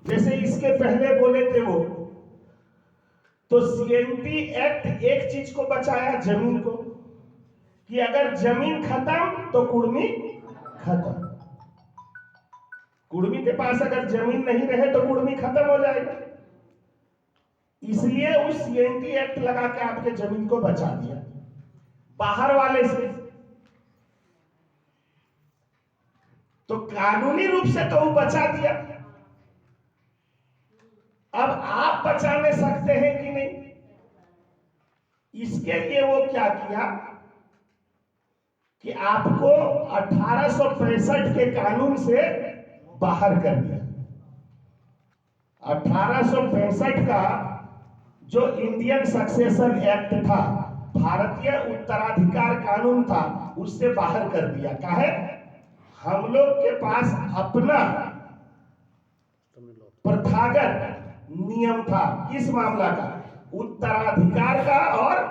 जैसे इसके पहले बोले थे वो, तो सीएनटी एक्ट एक चीज को बचाया, जमीन को, कि अगर जमीन खत्म तो कुर्मी खत्म। कुर्मी के पास अगर जमीन नहीं रहे तो कुर्मी खत्म हो जाएगा। इसलिए उस सीएनटी एक्ट लगा के आपके जमीन को बचा दिया बाहर वाले से। तो कानूनी रूप से तो वो बचा दिया। अब आप बचाने सकते हैं कि नहीं, इसके लिए वो क्या किया कि आपको 1865 के कानून से बाहर कर दिया। 1865 का जो इंडियन सक्सेशन एक्ट था, भारतीय उत्तराधिकार कानून था, उससे बाहर कर दिया। काहे? हम लोग के पास अपना प्रथागत नियम था। किस मामला का? उत्तराधिकार का और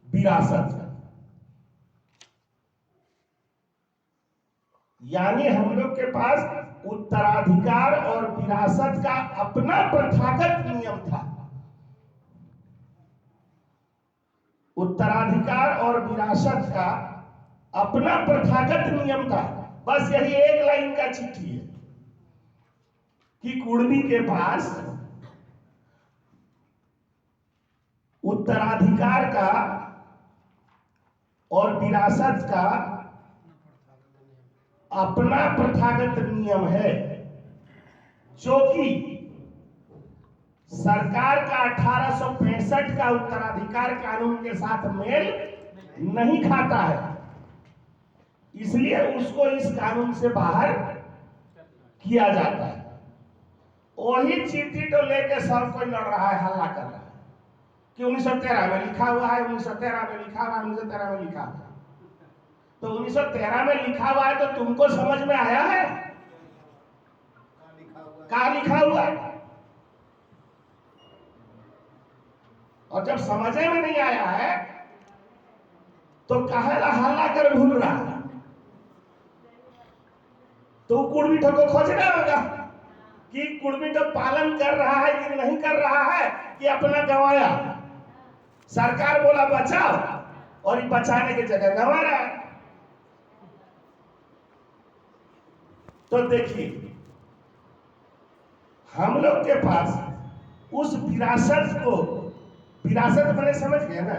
विरासत का। यानी हम लोग के पास उत्तराधिकार और विरासत का अपना प्रथागत नियम था। उत्तराधिकार और विरासत का अपना प्रथागत नियम था। बस यही एक लाइन का चिट्ठी है कि कुर्मी के पास उत्तराधिकार का और विरासत का अपना प्रथागत नियम है, जो कि सरकार का 1865 का उत्तराधिकार कानून के साथ मेल नहीं खाता है। इसलिए उसको इस कानून से बाहर किया जाता है। वही चिट्ठी तो लेके सब कोई लड़ रहा है, हल्ला कर रहा है कि 1913 में लिखा हुआ है, 1913 में लिखा हुआ है, 1913 में लिखा हुआ है। तो 1913 में लिखा हुआ है तो तुमको समझ में आया है कहाँ लिखा हुआ है? और जब समझे में नहीं आया है तो कहेला हल्ला कर भूल रहा है। तो कुर्मी को खोजना होगा कि कुर्मी तो पालन कर रहा है कि नहीं कर रहा है, कि अपना गंवाया। सरकार बोला बचाओ और ये बचाने की जगह गंवा रहा है। तो देखिए, हम लोग के पास उस विरासत को, विरासत मैंने समझ गए ना,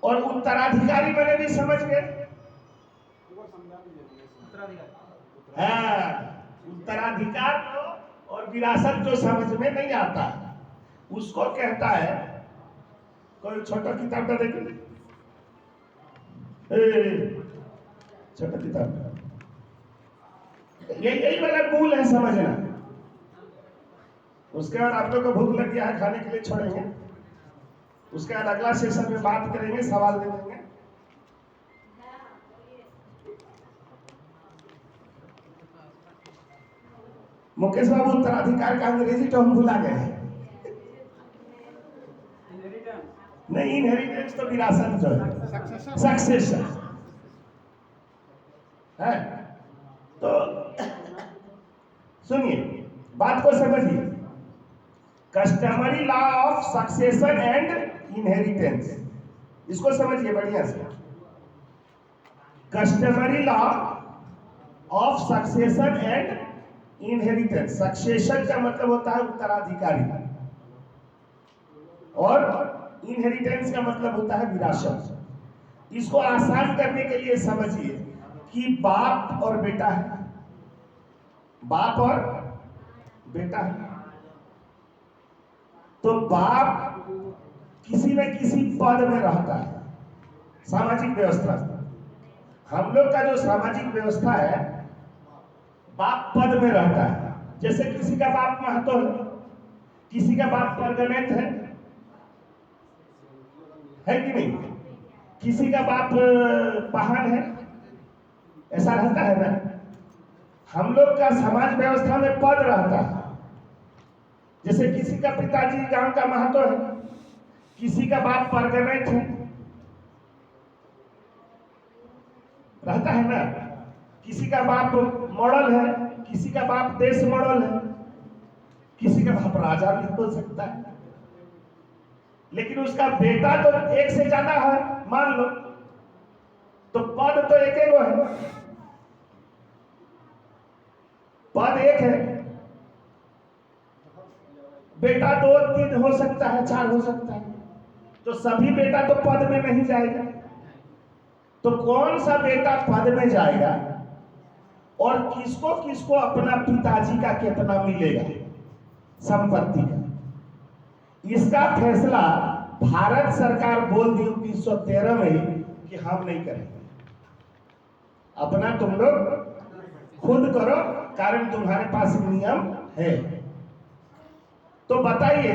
और उत्तराधिकारी मैंने भी समझ गए। हाँ, उत्तराधिकार तो और विरासत जो समझ में नहीं आता उसको कहता है, कोई छोटा किताब का देखिए, छोटा किताब का यही वाला मूल है, समझना। उसके बाद आप लोग को भूख लग गया है, खाने के लिए छोड़ेंगे। उसके बाद अगला सेशन में बात करेंगे, सवाल दे देंगे। मुकेश बाबू, उत्तराधिकार का अंग्रेजी तो हम भुला गए हैं। नहीं, इनहेरिटेंस तो विरासत जो है, सक्सेशन है। तो सुनिए, बात को समझिए। Customary law of succession and inheritance, इसको समझिए बढ़िया से। Customary law of succession and inheritance. Succession का मतलब होता है उत्तराधिकारी, और इनहेरिटेंस का मतलब होता है विरासत। इसको आसान करने के लिए समझिए कि बाप और बेटा है, बाप और बेटा है। तो बाप किसी न किसी पद में रहता है, सामाजिक व्यवस्था। हम लोग का जो सामाजिक व्यवस्था है, बाप पद में रहता है। जैसे किसी का बाप महतो है, किसी का बाप परगनेट है कि नहीं, किसी का बाप पहाड़ है, ऐसा रहता है ना। हम लोग का समाज व्यवस्था में पद रहता है। जैसे किसी का पिताजी गांव का महतो है, किसी का बाप परगनेट है, रहता है ना। किसी का बाप मॉडल है, किसी किसी का बाप देश मॉडल है, किसी का बाप राजा भी हो सकता है, लेकिन उसका बेटा तो एक से ज्यादा है मान लो, तो पद तो एक एक है, पद एक है, बेटा दो तीन हो सकता है, चार हो सकता है, तो सभी बेटा तो पद में नहीं जाएगा। तो कौन सा बेटा पद में जाएगा और किसको किसको अपना पिताजी का कितना मिलेगा संपत्ति का, इसका फैसला भारत सरकार बोल दी 1913 में कि हम नहीं करेंगे, अपना तुम लोग खुद करो, कारण तुम्हारे पास नियम है। तो बताइए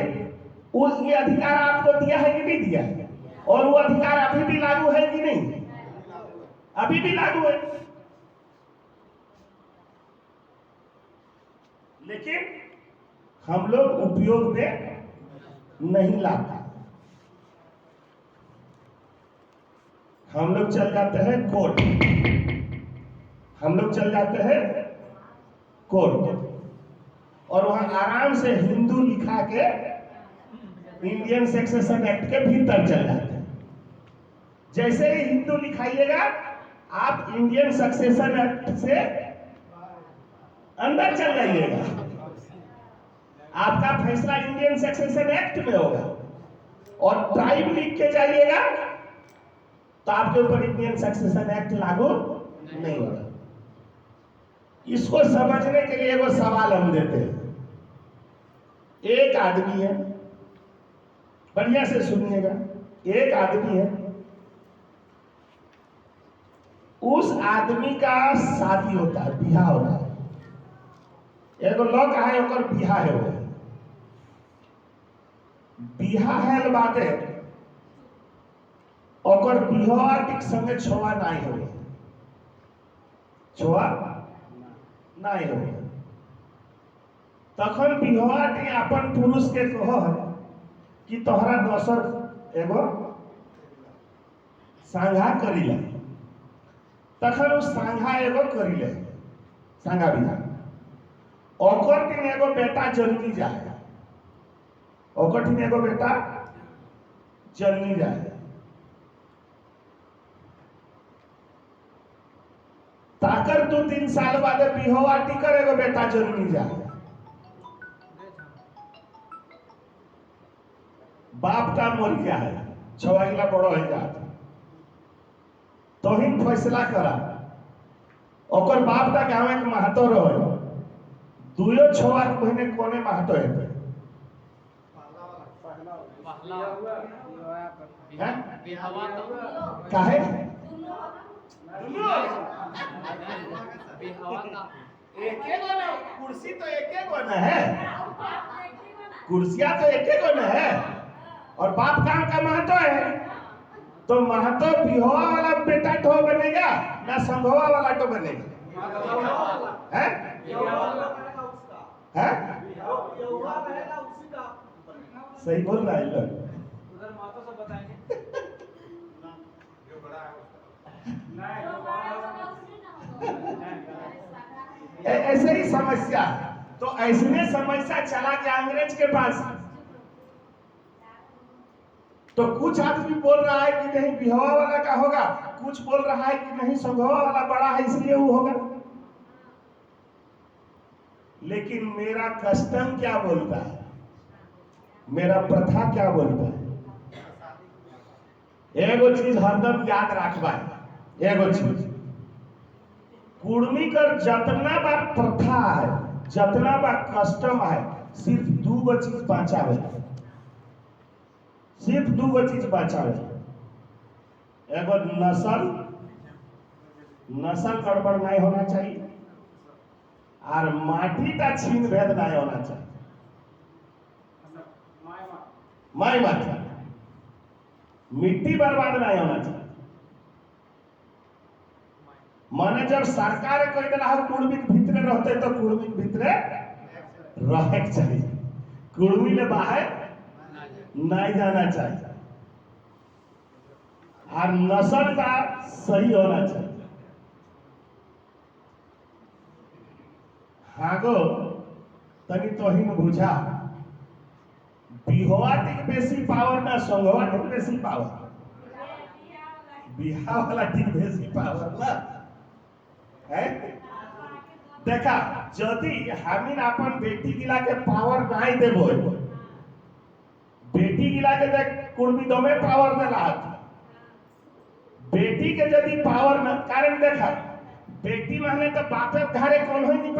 वो ये अधिकार आपको दिया है कि नहीं दिया है, और वो अधिकार अभी भी लागू है कि नहीं, अभी भी लागू है, लेकिन हम लोग उपयोग में नहीं लाते, हम लोग चल जाते हैं कोर्ट, हम लोग चल जाते हैं कोर्ट, और वहां आराम से हिंदू लिखा के इंडियन सक्सेशन एक्ट के भीतर चल जाते हैं। जैसे ही हिंदू लिखाइएगा आप इंडियन सक्सेशन एक्ट से अंदर चल जाइएगा, आपका फैसला इंडियन सक्सेशन एक्ट में होगा, और ट्राइब लिख के जाइएगा तो आपके ऊपर इंडियन सक्सेशन एक्ट लागू नहीं होगा। इसको समझने के लिए वो सवाल हम देते हैं। एक आदमी है, बढ़िया से सुनिएगा, एक आदमी है, उस आदमी का शादी होता है, बियाह होता है, एगो लौक है और बियाह है, वो बियाह है बाते और बिहार संगे छोआ नहीं हो, छोआ नहीं हो, तखन बिहार अपन पुरुष के कह है कि तोहरा दोसर एगो सांघा करी ले, तखन उस सांघा एगो करी ले, सांघा बियाह, ओकर दिन एगो बेटा जन्मी जाए, ओकर दिन एगो बेटा जन्मी जाए, ताकर 2-3 साल बाद बिहवा टिकर एगो बेटा जन्मी जाए, बाप का मर गया है, छवाइला बड़ो है जात, तो ही फैसला करा, ओकर बाप का गाँव एक महतो रहे, दुयो छवा महीने कोने महतो है काहे एके गो ना, कुर्सी तो एके गो ना है, कुर्सियां तो एके गो ना है, और बाप गांव का महतो है, तो महतो बिहवा वाला बेटा तो बनेगा ना संभवा वाला तो बनेगा, है है सही बोल रहा है लोग, उधर माता सब बताएंगे ऐसे ही समस्या, तो ऐसे समस्या चला गया अंग्रेज के पास, तो कुछ आदमी बोल रहा है कि नहीं बिहवा वाला का होगा, कुछ बोल रहा है कि नहीं संभवा वाला बड़ा है इसलिए वो होगा, लेकिन मेरा कस्टम क्या बोलता है, मेरा प्रथा क्या बोलता है, एगो चीज हरदम याद रखबा, एगो चीज कुर्मी कर जतना बा प्रथा है, जतना बा कस्टम है, सिर्फ 2 चीज बचावे, सिर्फ 2 चीज बचावे, एगो नस्ल गड़बड़ नहीं होना चाहिए, और माटी का छीन भेद नहीं होना चाहिए, माई माटी मिट्टी बर्बाद नहीं होना चाहिए। माने जब सरकार कोई दिला कुर्मी के भीतरे रहते तो कुर्मी के भीतरे रहे चाहिए, कुर्मी ले बाहर नहीं जाना चाहिए, और नस्ल का सही होना चाहिए। हाँ गो तनी तोहिन बुझा बिहोवाटी के बेसी पावर ना संघवाटी के बेसी पावर बिहा वाला ठीक बेसी पावर ना है देखा यदि हमिन अपन बेटी गिला के पावर नहीं देबो बेटी गिला के देख कुर्मी दमे पावर देला बेटी के यदि पावर न कारण देखा बेटी माने तो बापे घरे कौन होई नहीं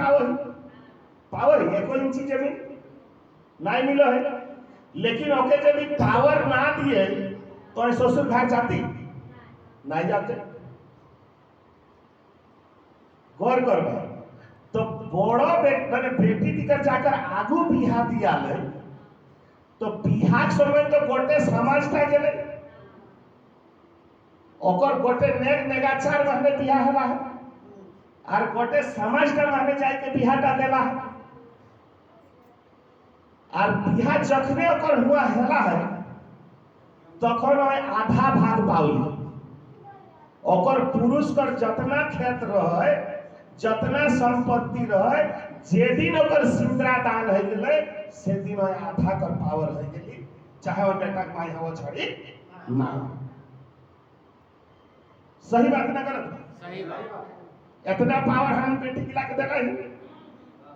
पावर है कोई चीज जमीन नहीं मिलो है लेकिन ओके यदि पावर ना दिए तो ससुर घर जाती नहीं जाते गौर कर तो बड़ो मैंने बेटी दिकर जाकर आगू बिहा दिया ले तो बिहा के समय तो गोटे समाजटा गेले ओकर गोटे नेग नेगाचार माने बिहा हला है और गोटे समाजटा माने जाय के बिहाटा देला है और बिहा जखने ओकर हुआ हला है तखन आधा भाग पाउली ओकर पुरुष कर जतना खेत रहे जतना संपत्ति रहे जे दिन ओकर सिंदरा दान हो गेले से दिन आधा कर पावर हो गेली चाहे वो बेटा के माई हो छड़ी ना सही बात ना करत सही बात इतना पावर हम बेटी गिला के देला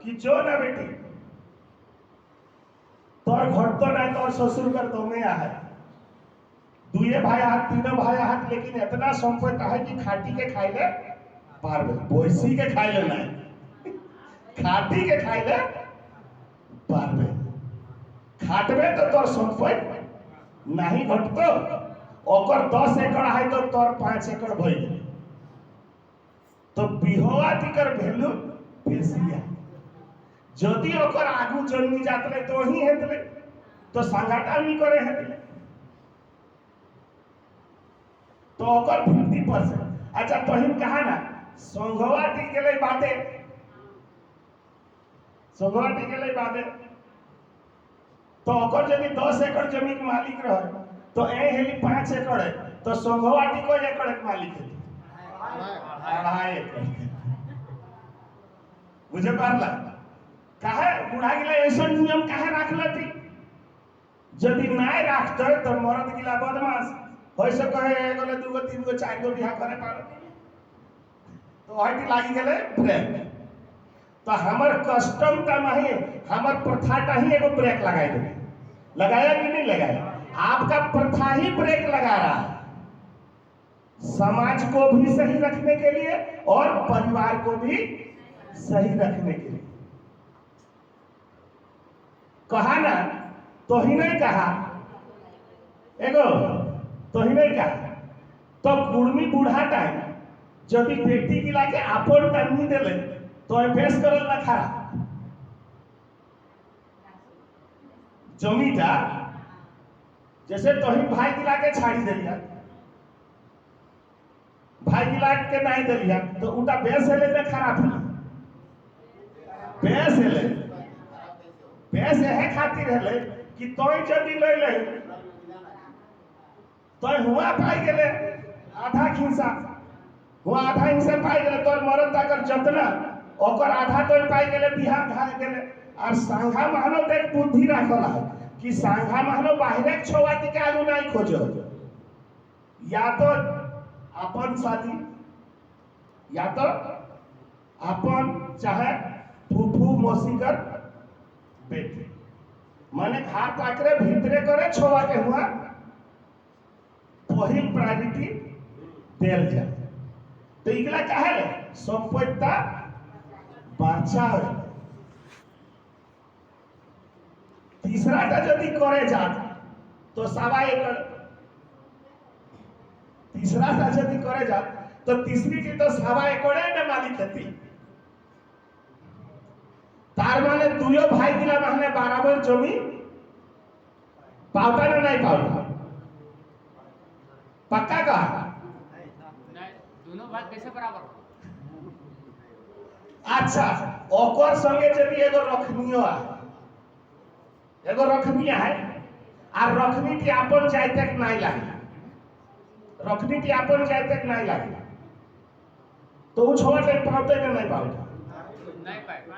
कि जो ना बेटी तोर घर तो नहीं तोर ससुर कर तो में है दुए भाई हाथ तीनों भाई हाथ लेकिन इतना संपत्ति है कि खाटी के खाई ले पारबे भैंसी के खाई ले नहीं खाटी के खाई ले पारबे खाटबे तो तोर संपत्ति नहीं घटतो ओकर 10 एकड़ है तो तोर 5 एकड़ भई तो बिहोवा टिकर वैल्यू बेसी है जदि ओकर आगू जन्मी जातले तो ही हेतले तो संगाटा नहीं करे हेतले तो ओकर 50% अच्छा तोहिन कहा ना संघवा टिक गेले बाते संघवा टिक गेले बाते तो ओकर यदि 10 एकड़ जमीन के मालिक रहे तो ए हेली 5 एकड़ है तो संघवा टिको एकड़ के मालिक है अढ़ाई एकड़ बुझे पारला काहे बुढ़ा गिला ऐसा नियम काहे राखला थी यदि नहीं राखते तो मरद गिला बदमाश होय से कहे एगो दूगो तीनगो चारगो बिहा करे पारो तो हटी लागी गेले ब्रेक तो हमर कस्टम का नहीं हमर प्रथा का ही एगो ब्रेक लगाए दे लगाया कि नहीं लगाया आपका प्रथा ही ब्रेक लगा रहा है समाज को भी सही रखने के लिए और परिवार को भी सही रखने के लिए कहा ना तो ही नहीं कहा एगो तो ही नहीं कहा तो कुर्मी बूढ़ा टाइम जब बेटी गिला के आपन टंगी देले तो फेस करल ना खा जमीटा जैसे तोही भाई गिला के छाड़ी दिलिया भाई गिला के नहीं दिलिया तो उटा बेस हेले तो खराब है बेस हेले बेस है खातिर हेले कि तोही जदी ले ले तो हुआ पाई गेले आधा हिस्सा हुआ आधा हिस्सा पाई गेले तो मरद ताकर जतना ओकर आधा तो पाई गेले बिहा भाग गेले और सांघा मानो देख बुद्धि राखला है कि सांघा मानो बाहरे छोवाती के आलू नहीं खोजो या तो अपन शादी या तो अपन चाहे फूफू मौसीकर बेटी माने घर ताकरे भीतरे करे छोवा के हुआ पहिल प्रायोरिटी देल जाए तो इगला कहे संपत्ति बचाव तीसरा का यदि करे जा तो 1.25 एकड़ तीसरा का यदि करे जा तो तीसरी की तो 1.25 एकड़ है मालिक खेती तार माने दुयो भाई गिला माने बराबर जमीन पावता ना नहीं पावता पक्का का दोनों भाग कैसे बराबर अच्छा ओकर संगे यदि एगो रखनियो है एगो रखनिया है आ रखनी की अपन जाय तक नहीं लागी रखनी की अपन जाय तक नहीं लागी तो वो छोड़ ले पावते कि नहीं पावते नहीं पाएगा।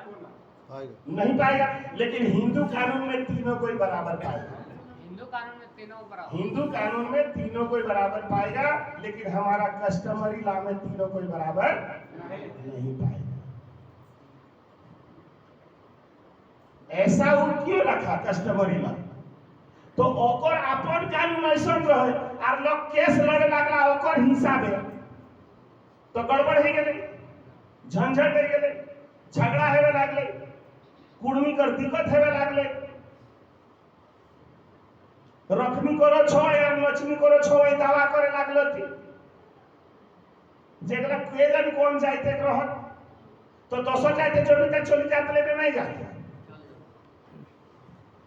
नहीं पाएगा। लेकिन हिंदू कानून में तीनों कोई बराबर पाएगा। हिंदू कानून में तीनों बराबर। हिंदू कानून में तीनों कोई बराबर पाएगा, लेकिन हमारा कस्टमरी लॉ में तीनों कोई बराबर नहीं पाएगा। ऐसा वो क्यों रखा कस्टमरी लॉ? तो ओकर अपन कानून ऐसा रहे और लोग केस लड़े लगला ओकर हिसाबे, तो गड़बड़ हो गए, झंझट हो गए, झगड़ा हेवे लागले, कुर्मी कर दिक्कत हेवे लागले। रखनी करो छो या नचनी करो छो ये दावा करे लागलो थी, जेगला केजन कौन जाते रह तो दोसर जाते चोरी चली जाते लेके नहीं जाते।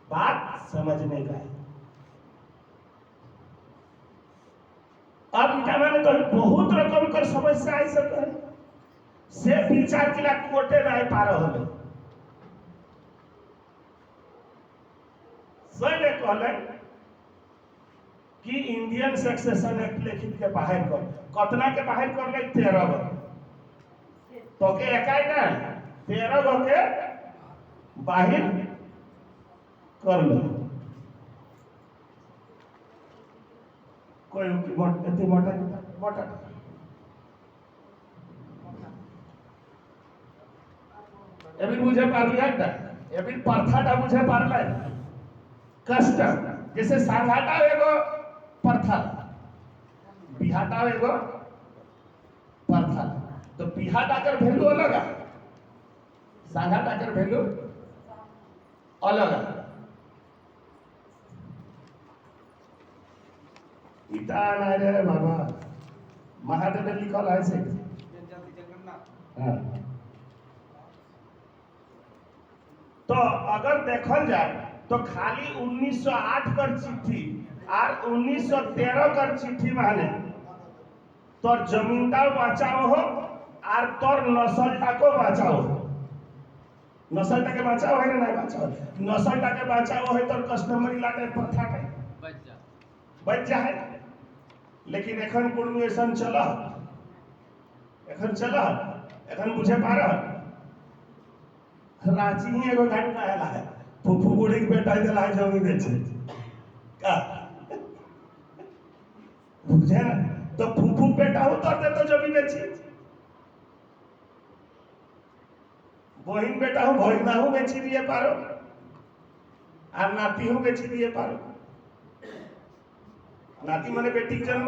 बात समझने का है। अब इटा माने तो बहुत रकम कर समस्या आई सब है से विचार किला कोटे रह पा रहे हो। सही कहले कि इंडियन सक्सेशन एक्ट लिखित के बाहर कर, कतना के बाहर कर ले 13 गो, तो के एकाई ना 13 गो के बाहर कर लो। कोई इतनी मोटा एबी मुझे पारलिया एबी प्रथा मुझे पारला कस्टम जैसे सांघाटा एगो प्रथा, बिहाटा एगो प्रथा। तो बिहाटा कर वैल्यू अलग है, सांघाटा कर वैल्यू अलग है। इता ना रे बाबा महादेव लिखल है से हाँ। तो अगर देखल जाए तो खाली 1908 कर चिट्ठी और 1913 कर चिट्ठी माने तोर जमींदार बचाओ हो और तोर नस्लटा को बचाओ हो। नस्लटा के बचाओ है ना नहीं बचाओ, नस्लटा के बचाओ है तो कस्टमरी लाटे प्रथा के बच जाए। लेकिन एखन कुर्मी ऐसा चल एखन बुझे पार रांची ही एगो घटना आया है, फूफू बूढ़ी के बेटा दिला जमीन बेचे का बुझे ना, तो फूफू बेटा हो तो जमीन बेची, बहन बेटा हो भोजना हो बेची दिए पारो और नाती हो बेची दिए पारो। नाती माने बेटी के जन्म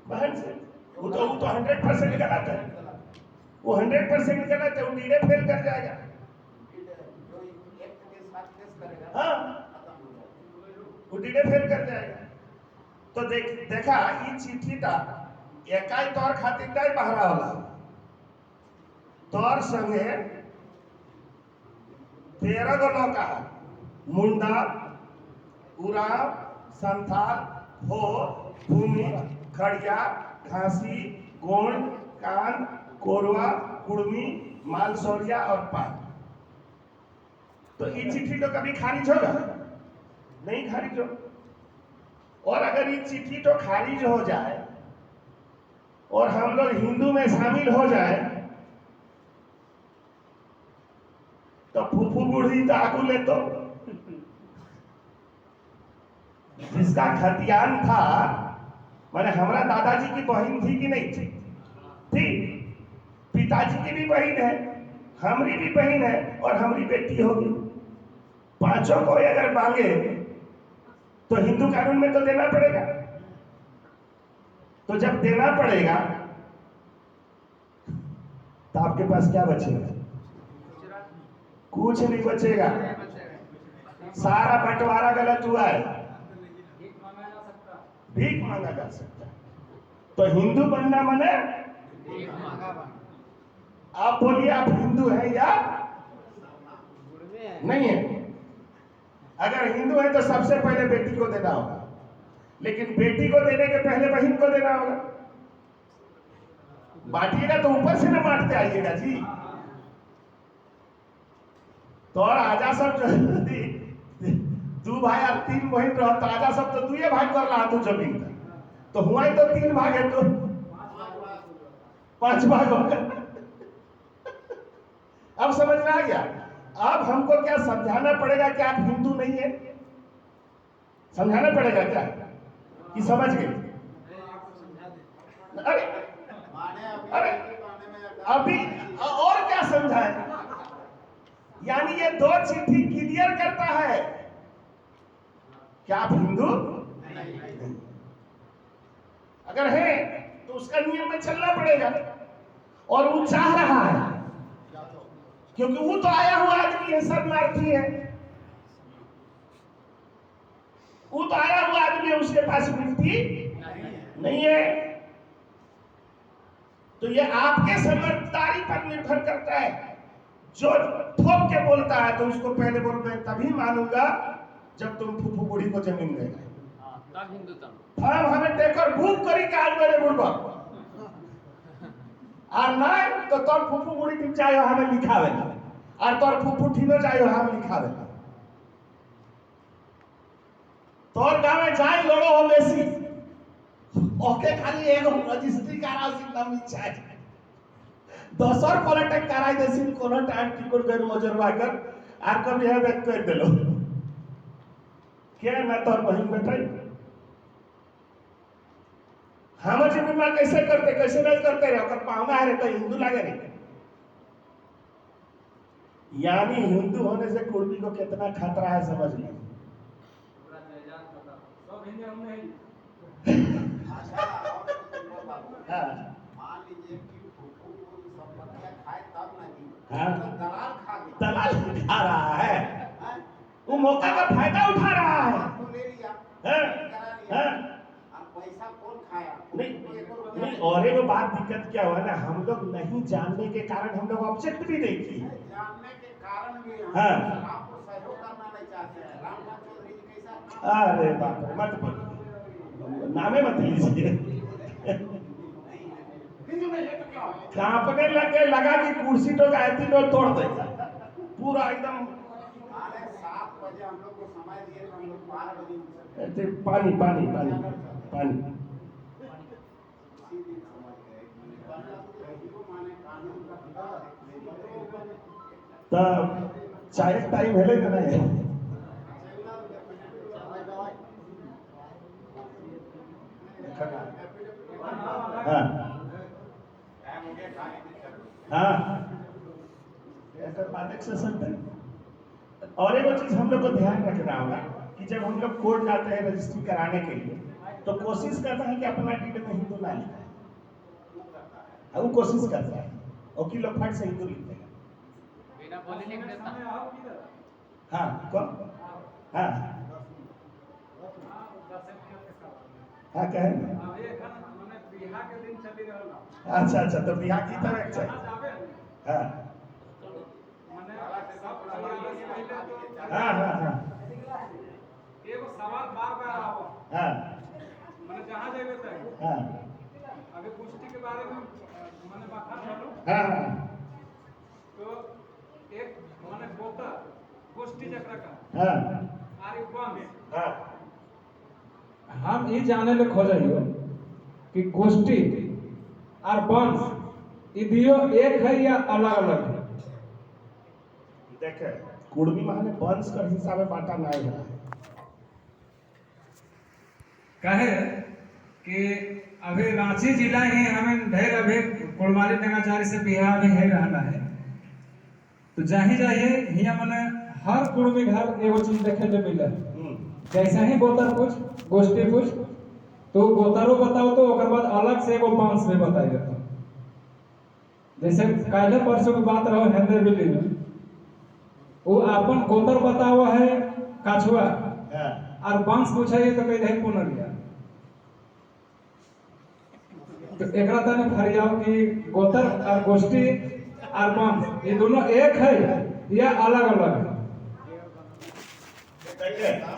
बहन से वो तो 100% गलत है, वो 100% गलत है, वो डीडे फेल कर जाएगा। हाँ वो डीडे फेल कर जाएगा। तो देखा ये चिट्ठी ता एकाई तोर खातिर दाई बहरा होला तोर संगे 13 गो लौका मुंडा उराव संथाल हो भूमि खड़िया घासी गोंड कान कोरवा कुर्मी मालसौरिया और पान। तो ये चिट्ठी तो कभी खारिज होगा नहीं, खारिज हो। और अगर ये चिट्ठी तो खारिज हो जाए और हम लोग हिंदू में शामिल हो जाए तो फूफू बूढ़ी तो आगू ले तो जिसका खतियान था माने हमारा दादाजी की बहन थी कि नहीं थी, थी। पिताजी की भी बहन है, हमारी भी बहन है और हमारी बेटी होगी। पांचों को अगर मांगे तो हिंदू कानून में तो देना पड़ेगा। तो जब देना पड़ेगा तो आपके पास क्या बचेगा? कुछ नहीं बचेगा, सारा बंटवारा गलत हुआ है, भीख मांगा जा सकता है। तो हिंदू बनना माने आप बोलिए आप हिंदू हैं या नहीं है? अगर हिंदू है तो सबसे पहले बेटी को देना होगा, लेकिन बेटी को देने के पहले बहन को देना होगा। बांटिएगा तो ऊपर से ना बांटते आइएगा जी। तो और आजा सब दू भाई और 3 बहन रहो तो आजा सब तो 2 भाई कर रहा तू जमीन तो हुआ ही तो 3 भाग है, तो 5 भाग होगा। अब समझ में आ गया। अब हमको क्या समझाना पड़ेगा कि आप हिंदू नहीं है? समझाना पड़ेगा क्या कि समझ गए? अरे अरे अभी और क्या समझाए? यानी ये 2 चिट्ठी क्लियर करता है कि आप हिंदू नहीं। अगर है तो उसका नियम में चलना पड़ेगा। और वो चाह रहा है, क्योंकि वो तो आया हुआ आदमी है, शरणार्थी है, वो तो आया हुआ आदमी है, उसके पास मिट्टी नहीं है। तो ये आपके समझदारी पर निर्भर करता है। जो ठोक के बोलता है तो उसको पहले बोल, मैं तभी मानूंगा जब तुम फूफू बूढ़ी को जमीन देगा, तब हिंदुत्व। हम हमें टेकर भूख करी काल मेरे बुढ़वा और नहीं तो तोर फूफू बूढ़ी टिक जाए हमें लिखावे, और तोर फूफू ठीनो जाए हम लिखावे, तोर गाँव में जाए लोड़ो हो बेसी ओके खाली एगो रजिस्ट्री कराओ सिंदम इच्छा है 10 और पॉलिटेक कराई देसिन कोनो टाइम टिकट गैर मजरवा कर आर कभी है बैक कर देलो क्या ना तोर बहिन बेटा हम जमीन में कैसे करते, कैसे नहीं करते रहे, अगर पाहुना है तो हिंदू लागे नहीं। यानी हिंदू होने से कुर्मी को कितना खतरा है समझ लीजिए। हाँ दलाल खा रहा है, वो मौका का फायदा उठा रहा है। पैसा कौन खाया? नहीं और एक बात दिक्कत क्या हुआ ना, हम लोग नहीं जानने के कारण हम लोग ऑब्जेक्ट भी नहीं किए, जानने के कारण भी हाँ। आपको सहयोग करना नहीं चाहते हैं। रामनाथ चौधरी जी कैसा? अरे बाप रे मत बोलो, नामे मत लीजिए। कांपने लगा कि कुर्सी तो गायत्री तो तोड़ देगा पूरा एकदम। 7 बजे हम लोग को समय दिए तो हम लोग 12 बजे पानी पानी पानी पानी तो चाय टाइम है कि नहीं? हाँ हाँ ऐसा बात से सकते हैं। और एक चीज हम लोग को ध्यान रखना होगा कि जब हम लोग कोर्ट जाते हैं रजिस्ट्री कराने के लिए तो कोशिश करता है कि अपना डीड में हिंदू ना लिखा है, वो कोशिश करता है, वकील लोग फट से हिंदू लिखते हैं। बिना बोले लिख देता। हाँ कौन? हाँ हाँ कहे अच्छा अच्छा तो बिहार की तरह चाहिए। हाँ हाँ हाँ हाँ एगो सवाल बार-बार आवो। हाँ माने जहां जाइबे त हाँ अभी कुश्ती के बारे में माने बात चलो। हाँ तो एक माने गोता कुश्ती जकरा का हाँ आर एक वंश हाँ हम ई जाने ले खोजइयो कि कुश्ती और वंश ई दियो एक है या अलग-अलग है? देखे कुर्मी माने वंश का हिसाब में बांटा नहीं है। कहे कि अभी रांची जिला ही हमें ढेर अभी कुड़माली नगाचारी से बिहार में है रहना है तो जाही जाइए हिया मने हर कुड़मी घर एगो चीज देखे ले मिले जैसे ही गोतर कुछ गोष्ठी कुछ तो गोतरो बताओ तो ओकर बाद अलग से एगो वंश भी बताई देता। जैसे काले परसों की बात रहो हेंदे बिल्ली में वो अपन गोतर बताओ है काछुआ और वंश पूछे तो कह दे पुनरिया। तो एकरा तने फरियाओ कि गोतर और गोष्ठी और वंश ये दोनों एक है या अलग अलग है?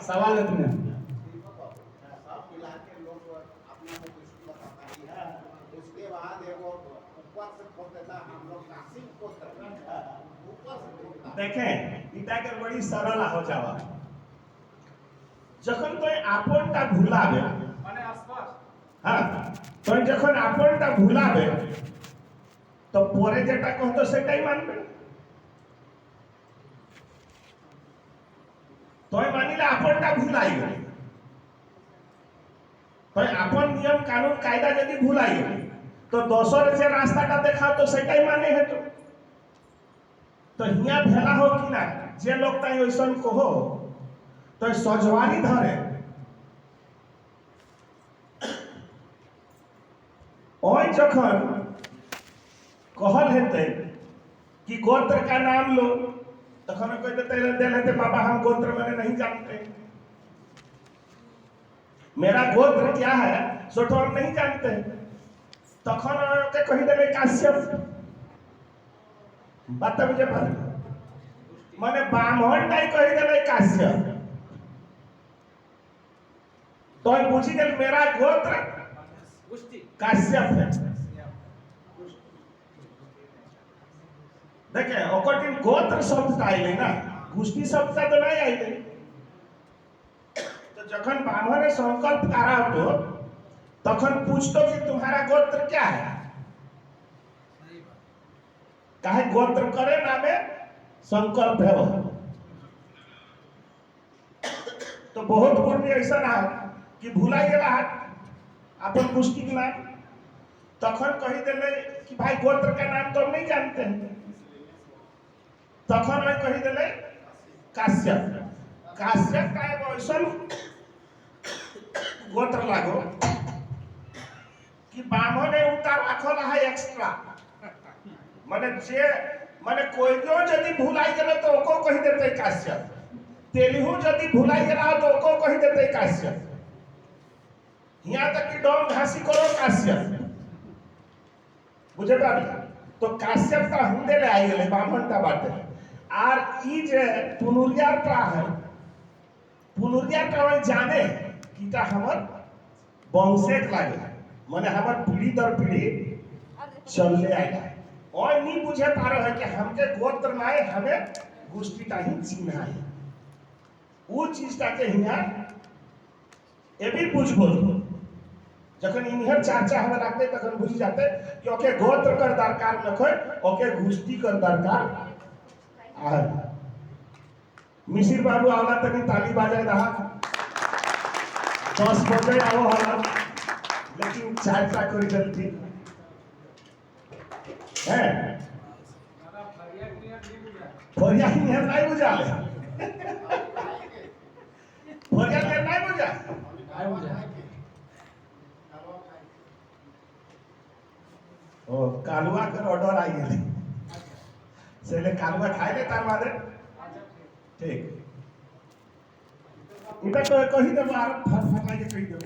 सवाल इतने उसके बाद एगो ऊपर से खोद देता हम लोग नासिक खोद देता ऊपर से खोदता। देखें इटा के बड़ी सरल हो जावा जखन तो आपनटा भूलाबे माने स्पष्ट हाँ तो যখন আপনটা ভুলাবে তো পরে যেটা কহতো সেটাই মানবে তোই মানিলে আপনটা ভুলাই গেল তোই আপন নিয়ম কানুন কায়দা যদি ভুলাই গেল তো দোসর যে রাস্তাটা দেখাও তো সেটাই মানে হেতো তো হিয়া ভেলা হোক কি না যে লোকটাই ওইসন কহ তো সজওয়ারি ধরে और जखन कहल हेते कि गोत्र का नाम लो तखन कह देते दे लेते बाबा हम गोत्र मैंने नहीं जानते मेरा गोत्र क्या है सो तो हम नहीं जानते तखन के कह देले काश्यप बात मुझे पता माने ब्राह्मण टाई कह देले काश्यप तो पूछी गल मेरा गोत्र काश्यप है देखे ओकटिन गोत्र शब्द आइले ना गुष्टी शब्द तो नहीं आइले तो जखन ब्राह्मण ने संकल्प करा तो तखन पूछतो कि तुम्हारा गोत्र क्या है काहे गोत्र करे नामे संकल्प है वो तो बहुत पुण्य ऐसा ना कि भूला गेला अपन पुष्टि के नाम तखन कही देले कि भाई गोत्र का नाम तो हम नहीं जानते हैं तखन मैं कही देले काश्यप काश्यप का एगो ऐसा गोत्र लागो कि ब्राह्मण ने उतार रखल है एक्स्ट्रा माने जे माने कोई जो यदि भुलाई गेले तो ओको कही देते काश्यप तेलहु यदि भुलाई गेला तो ओको कही देते काश्यप यहाँ तक कि डोम घासी करो काश्यप बुझे पाबी तो काश्यप का हुंदे ले आई गेले ब्राह्मण का बाटे आर ई जे पुनुरिया का है पुनुरिया का मैं जाने कि ता हमर वंशे लागे माने हमर पीढ़ी दर पीढ़ी चलले आएगा और नहीं बुझे पा रहे है कि हमके गोत्र नाय हमें गोष्ठीटा ही चिन्ह है वो चीजटा के हिया ए भी बुझबो जखन इन्हर चर्चा हमें रखते तखन बुझ जाते कि ओके गोत्र कर दरकार न खोय ओके गोष्ठी कर दरकार आ मिसिर बाबू आवला तनी ताली बजाय रहा 10 बजे आओ होला लेकिन चर्चा करी जल्दी है फरिया नियर नहीं बुझाले फरिया नियर नहीं बुझा ओ कालुआ कर ऑर्डर आई गेले सेले कालुआ खाई ले तार मादे ठीक इटा तो कही दे मार फटफटाई के कही दे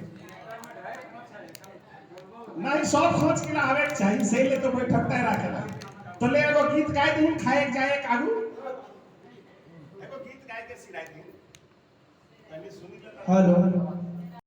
नहीं सब खोज के ना आवे चाहिए सही ले तो कोई ठकता है रखेला तो ले एगो गीत गाय दिन खाए जाए कागू एगो गीत गाय के सिराई दिन तनी सुनी ले हेलो